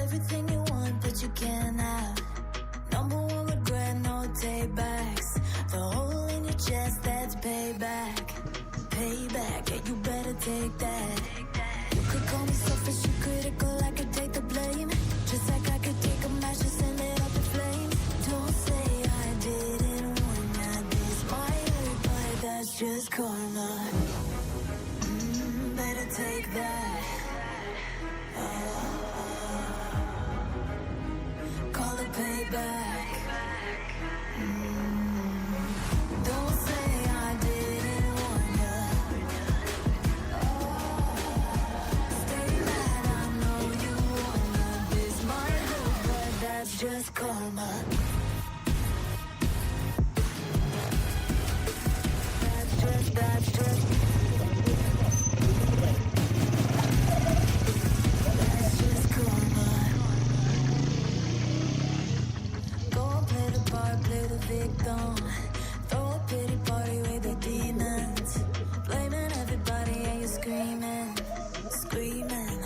Everything you want, but you can't have. Number one regret, no takebacks. The hole in your chest, that's payback. Payback, yeah, you better take that. You could call me selfish, you critical, I could take the blame. Just like I could take a match and send it up in flames. Don't say I didn't warn ya, this might hurt, but that's just karma. Better take that. Call it payback. Don't say I didn't warn ya. Stay mad, I know you wanna. This might hurt, but that's just karma. That's just karma. Go and play the part, play the victim. Throw a pity party with the demons. Blaming everybody and you're screaming, screaming.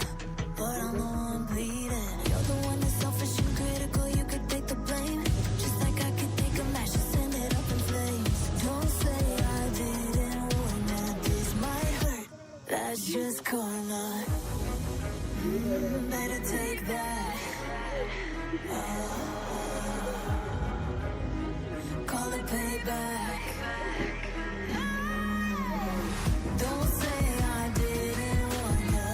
But I'm the one bleeding. You're the one that's selfish and critical, you could take the blame. Just like I could take a match and send it up in flames. Don't say I didn't warn ya, this might hurt. That's just karma. Better take that. Call it payback. Don't say I didn't warn ya.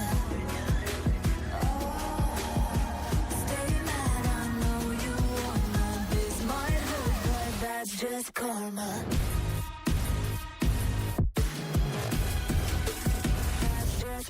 Stay mad, I know you wanna. This might hurt, but that's just karma. That's just